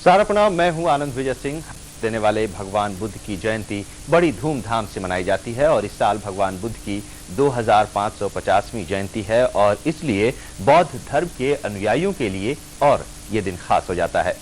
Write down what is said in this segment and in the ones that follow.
सारा प्रणाम, मैं हूं आनंद विजय सिंह। देने वाले भगवान बुद्ध की जयंती बड़ी धूमधाम से मनाई जाती है और इस साल भगवान बुद्ध की 2550वीं जयंती है और इसलिए बौद्ध धर्म के अनुयायियों के लिए और ये दिन खास हो जाता है।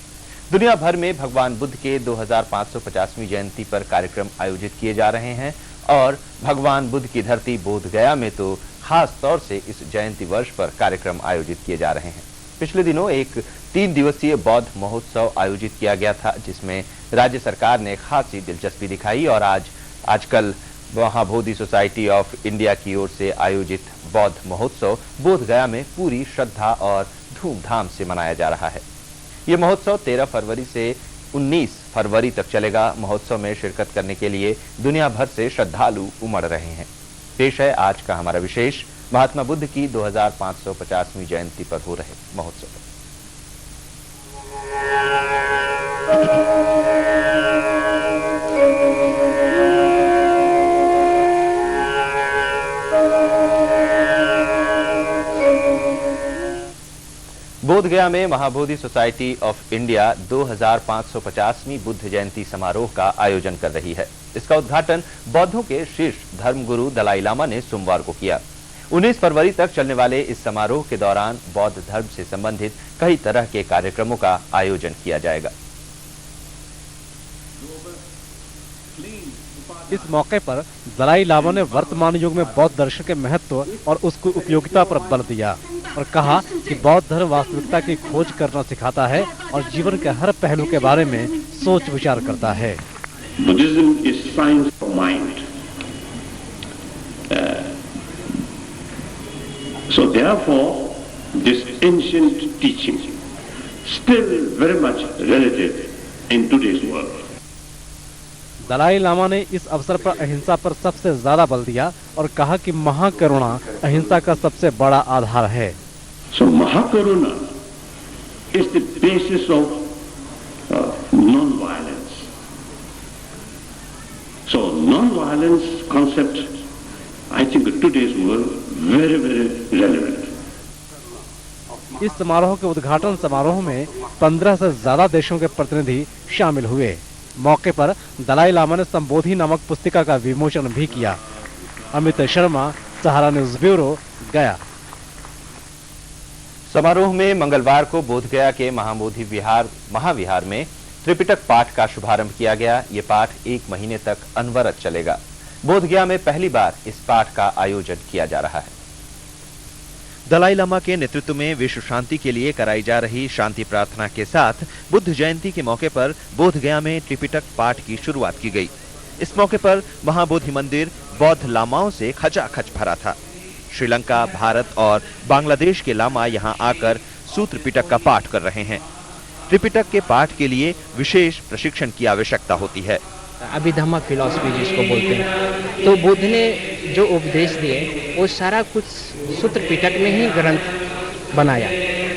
दुनिया भर में भगवान बुद्ध के 2550वीं जयंती पर कार्यक्रम आयोजित किए जा रहे हैं और भगवान बुद्ध की धरती बोध गया में तो खास तौर से इस जयंती वर्ष पर कार्यक्रम आयोजित किए जा रहे हैं। पिछले दिनों एक 3 दिवसीय बौद्ध महोत्सव आयोजित किया गया था जिसमें राज्य सरकार ने खासी दिलचस्पी दिखाई और आजकल महाबोधि सोसाइटी ऑफ इंडिया की ओर से आयोजित बौद्ध महोत्सव बोध गया में पूरी श्रद्धा और धूमधाम से मनाया जा रहा है। ये महोत्सव 13 फरवरी से 19 फरवरी तक चलेगा। महोत्सव में शिरकत करने के लिए दुनिया भर से श्रद्धालु उमड़ रहे हैं। पेश है आज का हमारा विशेष महात्मा बुद्ध की 2550वीं जयंती पर हो रहे महोत्सव। बोध गया में महाबोधि सोसाइटी ऑफ इंडिया 2550वीं बुद्ध जयंती समारोह का आयोजन कर रही है। इसका उद्घाटन बौद्धों के शीर्ष धर्मगुरु दलाई लामा ने सोमवार को किया। 19 फरवरी तक चलने वाले इस समारोह के दौरान बौद्ध धर्म से संबंधित कई तरह के कार्यक्रमों का आयोजन किया जाएगा। इस मौके पर दलाई लामा ने वर्तमान युग में बौद्ध दर्शन के महत्व और उसकी उपयोगिता पर बल दिया और कहा कि बौद्ध धर्म वास्तविकता की खोज करना सिखाता है और जीवन के हर पहलू के बारे में सोच विचार करता है। Buddhism is science of mind. So therefore, this ancient teaching still very much relative in today's world. Dalai Lama ने इस अवसर पर अहिंसा पर सबसे ज्यादा बल दिया और कहा कि महाकरुणा अहिंसा का सबसे बड़ा आधार है। So Mahakaruna is the basis of non-violence. So non-violence concept, I think in today's world very relevant. इस समारोह के उद्घाटन समारोह में 15 से ज्यादा देशों के प्रतिनिधि शामिल हुए। मौके पर दलाई लामा ने संबोधि नामक पुस्तिका का विमोचन भी किया। अमित शर्मा, सहारा न्यूज ब्यूरो, गया। समारोह में मंगलवार को बोध गया के महाबोधि महाविहार में त्रिपिटक पाठ का शुभारंभ किया गया। ये पाठ 1 महीने तक अनवरत चलेगा। बोध गया में पहली बार इस पाठ का आयोजन किया जा रहा है। दलाई लामा के नेतृत्व में विश्व शांति के लिए कराई जा रही शांति प्रार्थना के साथ बुद्ध जयंती के मौके पर बोध गया में त्रिपिटक पाठ की शुरुआत की गई। इस मौके पर महाबोधि मंदिर बौद्ध लामाओं से खचाखच भरा था। श्रीलंका, भारत और बांग्लादेश के लामा यहां आकर सूत्र पिटक का पाठ कर रहे हैं। त्रिपिटक के पाठ के लिए विशेष प्रशिक्षण की आवश्यकता होती है। अभिधम्म फिलॉसफी जिसको बोलते हैं, तो बुद्ध ने जो उपदेश दिए वो सारा कुछ सूत्र पिटक में ही ग्रंथ बनाया,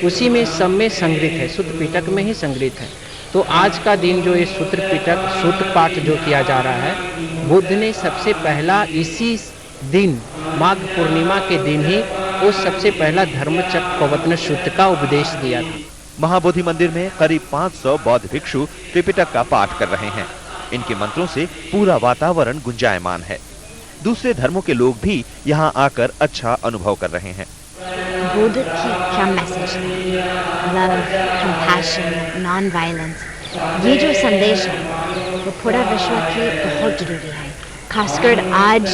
उसी में सब में संग्रहित है, सूत्र पिटक में ही संग्रहित है। तो आज का दिन जो ये सूत्र पिटक सूत्र पाठ जो किया जा रहा है, बुद्ध ने सबसे पहला इसी दिन माघ पूर्णिमा के दिन ही वो सबसे पहला धर्मचक्र प्रवर्तन सूत्र का उपदेश दिया था। महाबोधि मंदिर में करीब 500 बौद्ध भिक्षु त्रिपिटक का पाठ कर रहे हैं। इनके मंत्रों से पूरा वातावरण गुंजायमान है। दूसरे धर्मों के लोग भी यहाँ आकर अच्छा अनुभव कर रहे हैं। बुद्ध की क्या मैसेज है? लव, कंपैशन, नॉन वायलेंस, ये जो संदेश है वो पूरा विश्व के बहुत जरूरी है, खासकर आज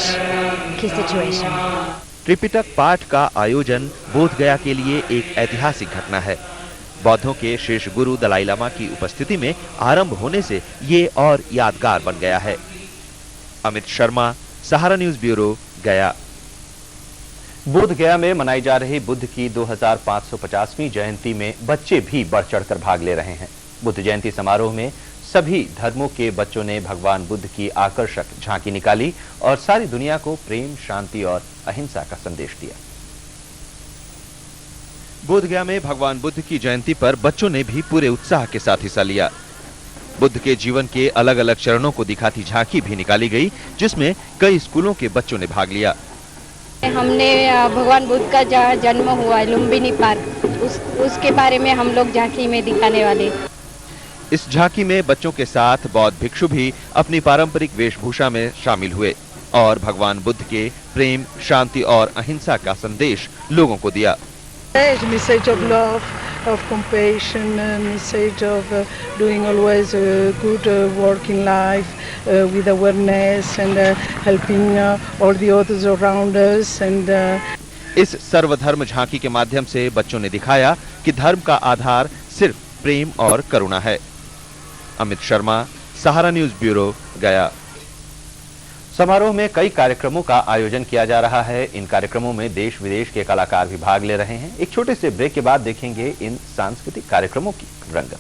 की सिचुएशन में। त्रिपिटक पाठ का आयोजन बोध गया के लिए एक ऐतिहासिक घटना है। बौद्धों के शीर्ष गुरु दलाई लामा की उपस्थिति में आरंभ होने से ये और यादगार बन गया है। अमित शर्मा, सहारा न्यूज ब्यूरो, गया। बोध गया में मनाई जा रही बुद्ध की 2550वीं जयंती में बच्चे भी बढ़ चढ़कर भाग ले रहे हैं। बुद्ध जयंती समारोह में सभी धर्मों के बच्चों ने भगवान बुद्ध की आकर्षक झांकी निकाली और सारी दुनिया को प्रेम, शांति और अहिंसा का संदेश दिया। बोध गया में भगवान बुद्ध की जयंती पर बच्चों ने भी पूरे उत्साह के साथ हिस्सा लिया। बुद्ध के जीवन के अलग अलग चरणों को दिखाती झांकी भी निकाली गई, जिसमें कई स्कूलों के बच्चों ने भाग लिया। हमने भगवान बुद्ध का जहाँ जन्म हुआ लुम्बिनी पार्क, उसके बारे में हम लोग झांकी में दिखाने वाले। इस झांकी में बच्चों के साथ बौद्ध भिक्षु भी अपनी पारंपरिक वेशभूषा में शामिल हुए और भगवान बुद्ध के प्रेम, शांति और अहिंसा का संदेश लोगों को दिया। Message of love, of compassion, message of doing always good work in life with awareness and helping all the others around us and इस सर्वधर्म झांकी के माध्यम से बच्चों ने दिखाया कि धर्म का आधार सिर्फ प्रेम और करुणा है। अमित शर्मा, सहारा न्यूज ब्यूरो, गया। समारोह में कई कार्यक्रमों का आयोजन किया जा रहा है। इन कार्यक्रमों में देश विदेश के कलाकार भी भाग ले रहे हैं। एक छोटे से ब्रेक के बाद देखेंगे इन सांस्कृतिक कार्यक्रमों की रंगत।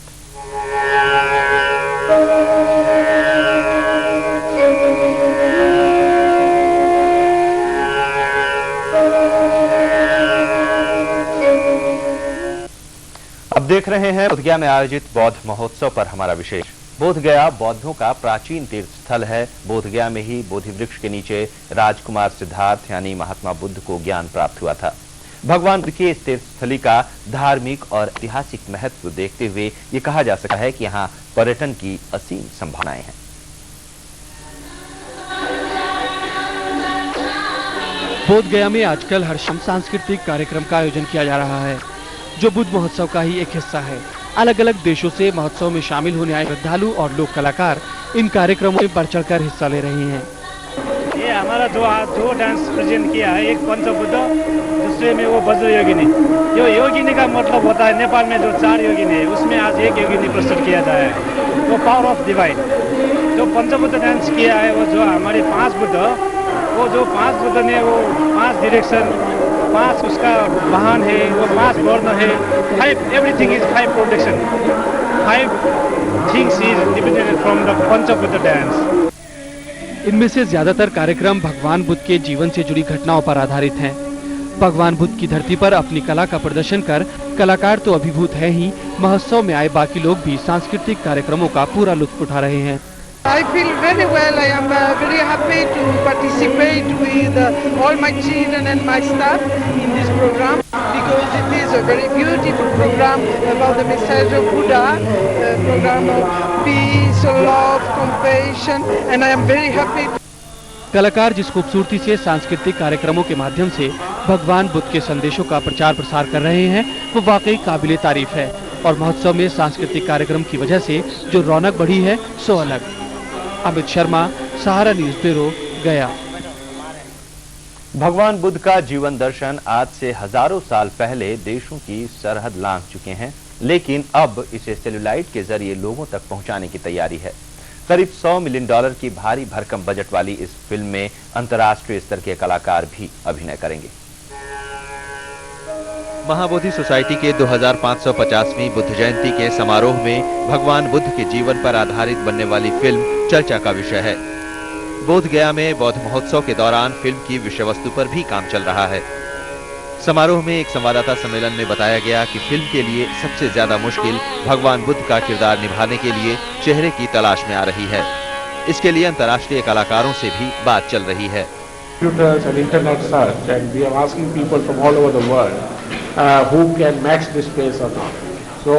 अब देख रहे हैं बोधगया में आयोजित बौद्ध महोत्सव पर हमारा विशेष। बोधगया बौद्धों का प्राचीन तीर्थ स्थल है। बोधगया में ही बोधि वृक्ष के नीचे राजकुमार सिद्धार्थ यानी महात्मा बुद्ध को ज्ञान प्राप्त हुआ था। भगवान बुद्ध के इस तीर्थ स्थली का धार्मिक और ऐतिहासिक महत्व देखते हुए ये कहा जा सकता है कि यहाँ पर्यटन की असीम संभावनाएं हैं। बोधगया में आजकल हर शाम सांस्कृतिक कार्यक्रम का आयोजन किया जा रहा है, जो बुद्ध महोत्सव का ही एक हिस्सा है। अलग अलग देशों से महोत्सव में शामिल होने आए श्रद्धालु और लोक कलाकार इन कार्यक्रमों में बढ़ चढ़कर हिस्सा ले रहे हैं। ये हमारा जो डांस प्रेजेंट किया है, एक पंचबुद्ध, दूसरे में वो वज्र योगिनी। जो योगिनी का मतलब होता है नेपाल में जो 4 योगिनी है उसमें आज एक योगिनी प्रस्तुत किया जाए, वो पावर ऑफ डिवाइन। जो पंचबुद्ध डांस किया है वो जो हमारे 5 बुद्ध, वो जो 5 बुद्ध ने वो 5 डायरेक्शन, 5 उसका वाहन है, वो 5 वर्ण है, 5 everything is 5 protection, 5 things is dependent from the Panchabuddha dance. इनमें से ज्यादातर कार्यक्रम भगवान बुद्ध के जीवन से जुड़ी घटनाओं पर आधारित हैं। भगवान बुद्ध की धरती पर अपनी कला का प्रदर्शन कर कलाकार तो अभिभूत है ही, महोत्सव में आए बाकी लोग भी सांस्कृतिक कार्यक्रमों का पूरा लुत्फ उठा रहे हैं। I feel very well. I am very happy to participate with all my children and my staff in this program because it is a very beautiful program about the message of Buddha, a program of peace, love, compassion, and I am very happy. कलाकार जिस खूबसूरती से सांस्कृतिक कार्यक्रमों के माध्यम से भगवान बुद्ध के संदेशों का प्रचार प्रसार कर रहे हैं, वो वाकई काबिले तारीफ है और महोत्सव में सांस्कृतिक कार्यक्रम की वजह से जो रौनक बढ़ी है सो अलग। अमित शर्मा, सहारा न्यूज ब्यूरो, गया। भगवान बुद्ध का जीवन दर्शन आज से हजारों साल पहले देशों की सरहद लांघ चुके हैं, लेकिन अब इसे सेलुलाइट के जरिए लोगों तक पहुंचाने की तैयारी है। करीब $100 मिलियन की भारी भरकम बजट वाली इस फिल्म में अंतर्राष्ट्रीय स्तर के कलाकार भी अभिनय करेंगे। महाबोधि सोसाइटी के 2550वीं बुद्ध जयंती के समारोह में भगवान बुद्ध के जीवन पर आधारित बनने वाली फिल्म चर्चा का विषय है। बोधगया में बौद्ध महोत्सव के दौरान फिल्म की विषय वस्तु पर भी काम चल रहा है। समारोह में एक संवाददाता सम्मेलन में बताया गया कि फिल्म के लिए सबसे ज्यादा मुश्किल भगवान बुद्ध का किरदार निभाने के लिए चेहरे की तलाश में आ रही है। इसके लिए अंतर्राष्ट्रीय कलाकारों से भी बात चल रही है। Computers and internet search, and we are asking people from all over the world who can match this face or not. So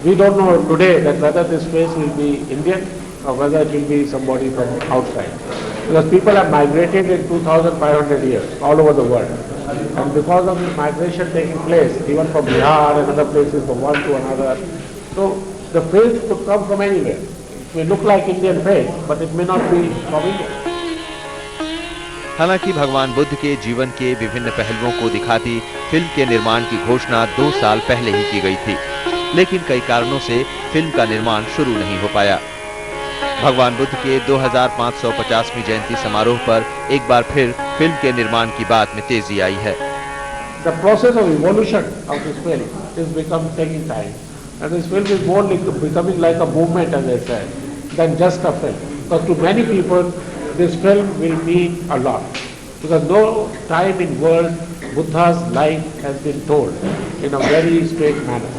we don't know today that whether this face will be Indian or whether it will be somebody from outside, because people have migrated in 2,500 years all over the world, and because of the migration taking place even from Bihar and other places from one to another, so the face could come from anywhere. It may look like Indian face, but it may not be from India. हालांकि भगवान बुद्ध के जीवन के विभिन्न पहलुओं को दिखाती film के निर्माण की घोषणा 2 साल पहले ही की गई थी, लेकिन कई कारणों से फिल्म का निर्माण शुरू नहीं हो पाया। भगवान बुद्ध के 2550वीं जयंती समारोह पर एक बार फिर फिल्म के निर्माण की बात में तेजी आई है। The process of evolution of this film is taking time, and this film is more becoming like a movement, as I said, than just a film. Because to many people, this film will mean a lot, because no time in world Buddha's life has been told in a very straight manner,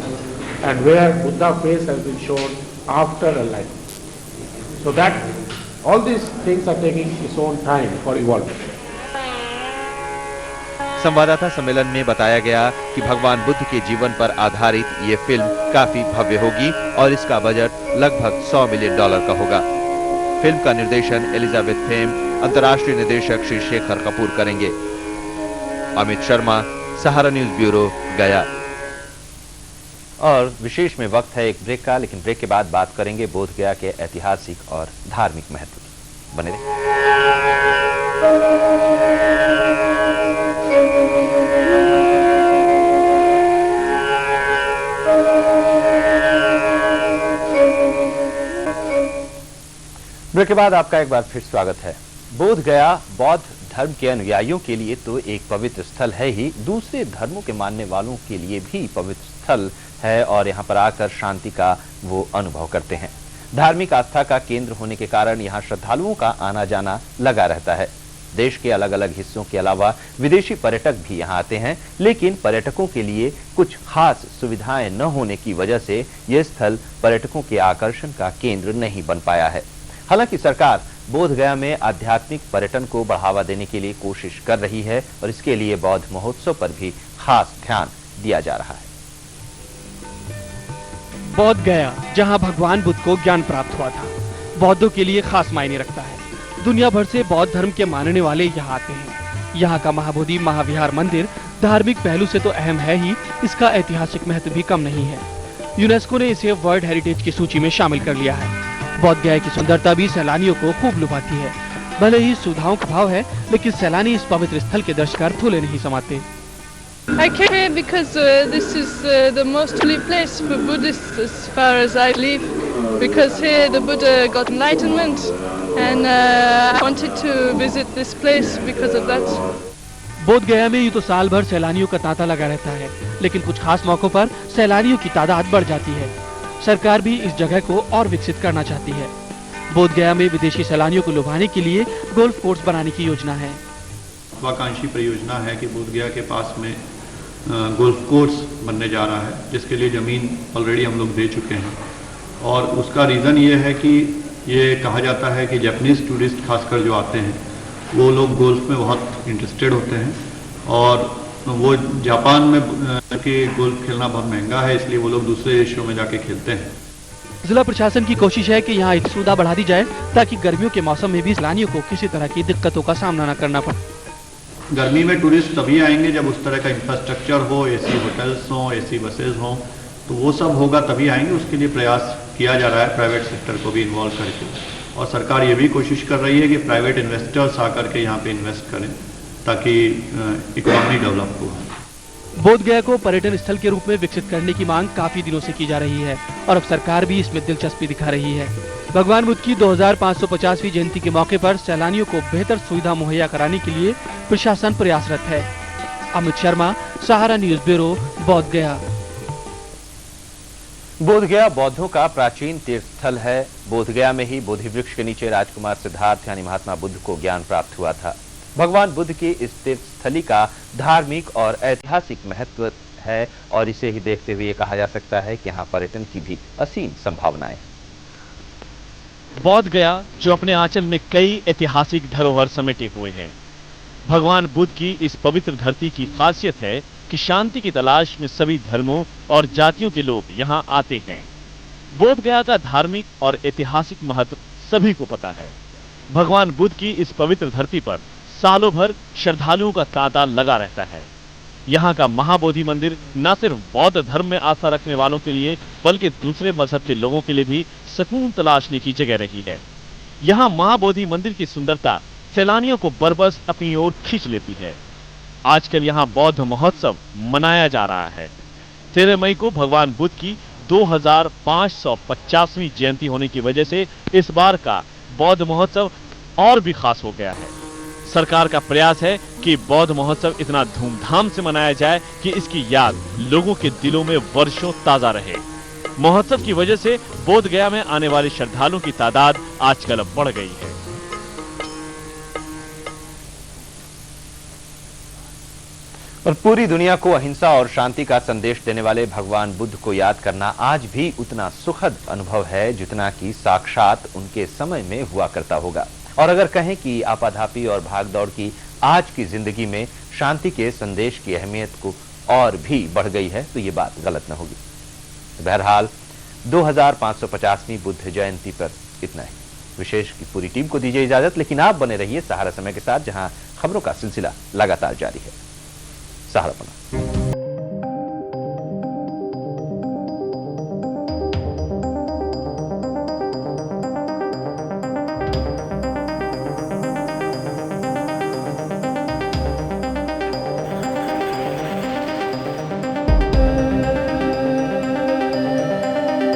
and where Buddha face has been shown after a life. So that all these things are taking its own time for evolving. संवाददाता सम्मेलन में बताया गया कि भगवान बुद्ध के जीवन पर आधारित ये फिल्म काफी भव्य होगी और इसका बजट लगभग $100 मिलियन का होगा। फिल्म का निर्देशन एलिजाबेथ फेम, अंतर्राष्ट्रीय निर्देशक श्री शेखर कपूर करेंगे। अमित शर्मा, सहारा न्यूज ब्यूरो, गया। और विशेष में वक्त है एक ब्रेक का, लेकिन ब्रेक के बाद बात करेंगे बोध गया के ऐतिहासिक और धार्मिक महत्व की। बने रहिए। ब्रेक के बाद आपका एक बार फिर स्वागत है। बोध गया बौद्ध धर्म के अनुयायियों के लिए तो एक पवित्र स्थल है ही, दूसरे धर्मों के मानने वालों के लिए भी पवित्र स्थल है और यहाँ पर आकर शांति का वो अनुभव करते हैं। धार्मिक आस्था का केंद्र होने के कारण यहाँ श्रद्धालुओं का आना जाना लगा रहता है। देश के अलग अलग हिस्सों के अलावा विदेशी पर्यटक भी यहाँ आते हैं, लेकिन पर्यटकों के लिए कुछ खास सुविधाएं न होने की वजह से यह स्थल पर्यटकों के आकर्षण का केंद्र नहीं बन पाया है। हालांकि सरकार बोध गया में आध्यात्मिक पर्यटन को बढ़ावा देने के लिए कोशिश कर रही है और इसके लिए बौद्ध महोत्सव पर भी खास ध्यान दिया जा रहा है। बोध गया, जहां भगवान बुद्ध को ज्ञान प्राप्त हुआ था, बौद्धों के लिए खास मायने रखता है। दुनिया भर से बौद्ध धर्म के मानने वाले यहाँ आते हैं। यहाँ का महाबोधि महाविहार मंदिर धार्मिक पहलू से तो अहम है ही, इसका ऐतिहासिक महत्व भी कम नहीं है। यूनेस्को ने इसे वर्ल्ड हेरिटेज की सूची में शामिल कर लिया है। बोध गया की सुंदरता भी सैलानियों को खूब लुभाती है। भले ही सुविधाओं का अभाव है, लेकिन सैलानी इस पवित्र स्थल के दर्श कर फूले नहीं समाते। I came here because this is the most holy place for Buddhists as far as I live, because here the Buddha got enlightenment and I wanted to visit this place because of that. बोध गया में यूँ तो साल भर सैलानियों का तांता लगा रहता है, लेकिन कुछ खास मौकों पर सैलानियों की तादाद बढ़ जाती है। सरकार भी इस जगह को और विकसित करना चाहती है। बोध गया में विदेशी सैलानियों को लुभाने के लिए गोल्फ कोर्स बनाने की योजना है। महत्वाकांक्षी परियोजना है कि बोध गया के पास में गोल्फ कोर्स बनने जा रहा है, जिसके लिए ज़मीन ऑलरेडी हम लोग दे चुके हैं। और उसका रीज़न ये है कि ये कहा जाता है कि जापानीज़ टूरिस्ट खासकर जो आते हैं वो लोग गोल्फ में बहुत इंटरेस्टेड होते हैं और वो जापान में कि गोल्फ खेलना बहुत महंगा है, इसलिए वो लोग दूसरे देशों में जाके खेलते हैं। जिला प्रशासन की कोशिश है कि यहाँ सुविधा बढ़ा दी जाए ताकि गर्मियों के मौसम में भी सैलानियों को किसी तरह की दिक्कतों का सामना न करना पड़े। गर्मी में टूरिस्ट तभी आएंगे जब उस तरह का इंफ्रास्ट्रक्चर हो, एसी होटल्स हों, एसी बसेज हों, तो वो सब होगा तभी आएंगे। उसके लिए प्रयास किया जा रहा है प्राइवेट सेक्टर को भी इन्वॉल्व करके, और सरकार ये भी कोशिश कर रही है कि प्राइवेट इन्वेस्टर्स आकर के यहाँ पे इन्वेस्ट करें ताकि इकोनॉमी डेवलप हो। बोध गया को पर्यटन स्थल के रूप में विकसित करने की मांग काफी दिनों से की जा रही है और अब सरकार भी इसमें दिलचस्पी दिखा रही है। भगवान बुद्ध की 2550वीं जयंती के मौके पर सैलानियों को बेहतर सुविधा मुहैया कराने के लिए प्रशासन प्रयासरत है। अमित शर्मा, सहारा न्यूज ब्यूरो, बोध गया। बोध गया बौद्धों का प्राचीन तीर्थ स्थल है। बोध गया में ही बोधि वृक्ष के नीचे राजकुमार सिद्धार्थ यानी महात्मा बुद्ध को ज्ञान प्राप्त हुआ था। भगवान बुद्ध की इस तीर्थ स्थली का धार्मिक और ऐतिहासिक महत्व है और इसे ही देखते हुए कहा जा सकता है कि यहाँ पर्यटन की भी असीम संभावनाएं। बोध गया जो अपने आंचल में कई ऐतिहासिक धरोहर समेटे हुए हैं। भगवान बुद्ध की इस पवित्र धरती की खासियत है कि शांति की तलाश में सभी धर्मों और जातियों के लोग यहाँ आते हैं। बोध गया का धार्मिक और ऐतिहासिक महत्व सभी को पता है। भगवान बुद्ध की इस पवित्र धरती पर सालों भर श्रद्धालुओं का तांता लगा रहता है। यहाँ का महाबोधि मंदिर न सिर्फ बौद्ध धर्म में आस्था रखने वालों के लिए बल्कि दूसरे मजहब के लोगों के लिए भी सुकून तलाशने की जगह रही है। यहाँ महाबोधि मंदिर की सुंदरता सैलानियों को बरबस अपनी ओर खींच लेती है। आजकल यहाँ बौद्ध महोत्सव मनाया जा रहा है। 13 मई को भगवान बुद्ध की 2550वीं जयंती होने की वजह से इस बार का बौद्ध महोत्सव और भी खास हो गया है। सरकार का प्रयास है कि बौद्ध महोत्सव इतना धूमधाम से मनाया जाए कि इसकी याद लोगों के दिलों में वर्षों ताजा रहे। महोत्सव की वजह से बोध गया में आने वाले श्रद्धालुओं की तादाद आजकल बढ़ गई है। और पूरी दुनिया को अहिंसा और शांति का संदेश देने वाले भगवान बुद्ध को याद करना आज भी उतना सुखद अनुभव है जितना कि साक्षात उनके समय में हुआ करता होगा। और अगर कहें कि आपाधापी और भागदौड़ की आज की जिंदगी में शांति के संदेश की अहमियत को और भी बढ़ गई है तो ये बात गलत न होगी। बहरहाल 2550वीं बुद्ध जयंती पर इतना ही। विशेष की पूरी टीम को दीजिए इजाजत, लेकिन आप बने रहिए सहारा समय के साथ, जहां खबरों का सिलसिला लगातार जारी है। सहारा बना।